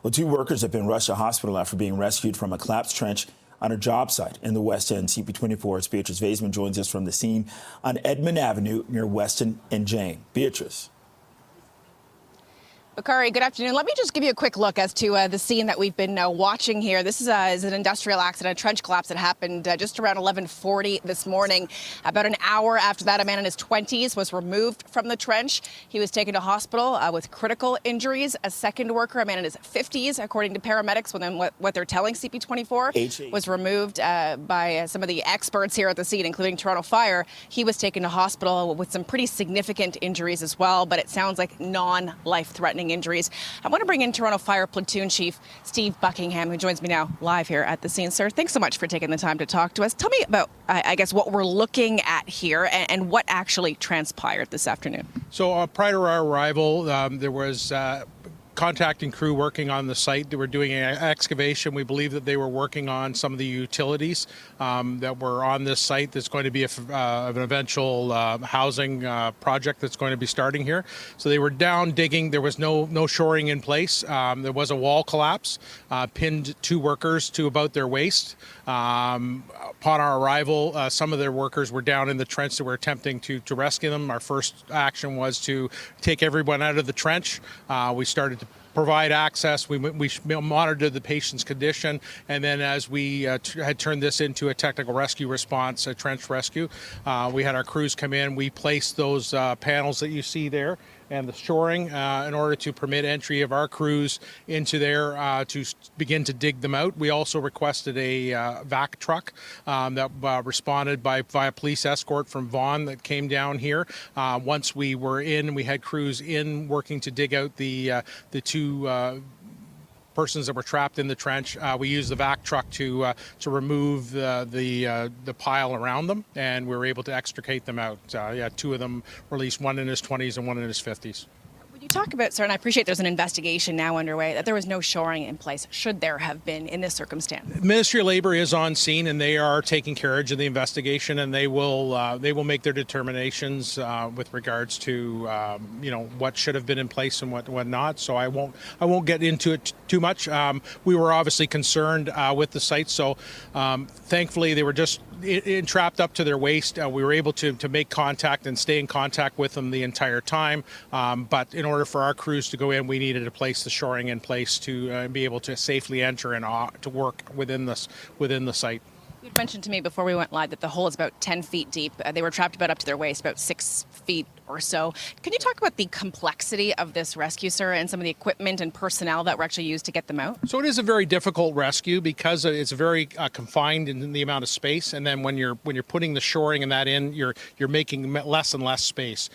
Well, 2 workers have been rushed to hospital after being rescued from a collapsed trench on a job site in the West End. CP24's Beatrice Vaisman joins us from the scene on Edmund Avenue near Weston and Jane. Beatrice. Bakari, good afternoon. Let me just give you a quick look as to the scene that we've been watching here. This is an industrial accident, a trench collapse that happened just around 11:40 this morning. About an hour after that, a man in his 20s was removed from the trench. He was taken to hospital with critical injuries. A second worker, a man in his 50s, according to paramedics, what they're telling CP24, was removed by some of the experts here at the scene, including Toronto Fire. He was taken to hospital with some pretty significant injuries as well, but it sounds like non-life-threatening injuries. I want to bring in Toronto Fire Platoon Chief Steve Buckingham, who joins me now live here at the scene. Sir, thanks so much for taking the time to talk to us. Tell me about, I guess, what we're looking at here and what actually transpired this afternoon. So prior to our arrival, there was contacting crew working on the site. They were doing an excavation. We believe that they were working on some of the utilities that were on this site. There's going to be an eventual housing project that's going to be starting here. So they were down digging. There was no shoring in place. There was a wall collapse, pinned 2 workers to about their waist. Upon our arrival, some of their workers were down in the trench. They were attempting to rescue them. Our first action was to take everyone out of the trench. We started to provide access. We monitored the patient's condition, and then as we had turned this into a technical rescue response, a trench rescue, we had our crews come in. We placed those panels that you see there and the shoring in order to permit entry of our crews into there to begin to dig them out. We also requested a vac truck that responded via police escort from Vaughan that came down here. Once we were in, we had crews in working to dig out the 2 persons that were trapped in the trench. We used the vac truck to remove the pile around them, and we were able to extricate them out. 2 of them released, one in his 20s and one in his 50s. Would you talk about, sir, and I appreciate there's an investigation now underway, that there was no shoring in place, should there have been in this circumstance? Ministry of Labour is on scene, and they are taking carriage of the investigation, and they will make their determinations with regards to what should have been in place and what not. So I won't get into it too much. We were obviously concerned with the site, so thankfully they were just entrapped up to their waist. We were able to make contact and stay in contact with them the entire time. But in order for our crews to go in, we needed to place the shoring in place to be able to safely enter and to work within the site. You mentioned to me before we went live that the hole is about 10 feet deep. They were trapped about up to their waist, about 6 feet or so. Can you talk about the complexity of this rescue, sir, and some of the equipment and personnel that were actually used to get them out? So it is a very difficult rescue because it's very confined in the amount of space, and then when you're putting the shoring and that in, you're making less and less space.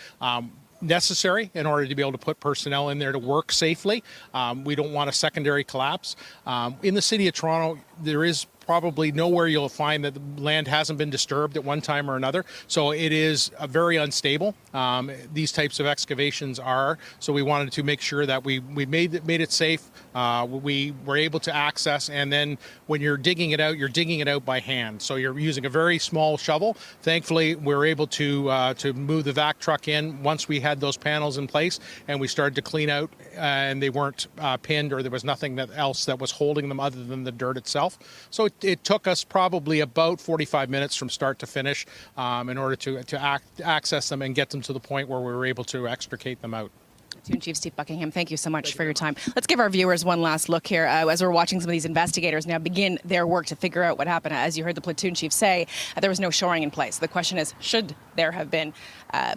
Necessary in order to be able to put personnel in there to work safely. We don't want a secondary collapse. In the City of Toronto, there is probably nowhere you'll find that the land hasn't been disturbed at one time or another. So it is very unstable. These types of excavations are. So we wanted to make sure that we made it safe. We were able to access, and then when you're digging it out by hand. So you're using a very small shovel. Thankfully, we were able to move the vac truck in once we had those panels in place, and we started to clean out, and they weren't pinned, or there was nothing else that was holding them other than the dirt itself. So it took us probably about 45 minutes from start to finish in order to access them and get them to the point where we were able to extricate them out. Platoon Chief Steve Buckingham, thank you so much for your time. Let's give our viewers one last look here as we're watching some of these investigators now begin their work to figure out what happened. As you heard the Platoon Chief say, there was no shoring in place. The question is, should there have been?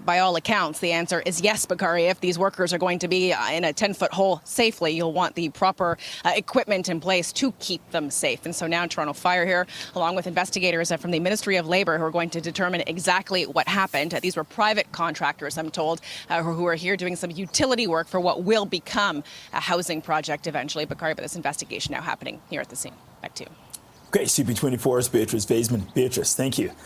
By all accounts, the answer is yes, Bakari. If these workers are going to be in a 10-foot hole safely, you'll want the proper equipment in place to keep them safe. And so now Toronto Fire here, along with investigators from the Ministry of Labour, who are going to determine exactly what happened. These were private contractors, I'm told, who are here doing some utility work for what will become a housing project eventually. Bakari, but this investigation now happening here at the scene. Back to you. Okay, CP24's Beatrice Vaisman. Beatrice, thank you.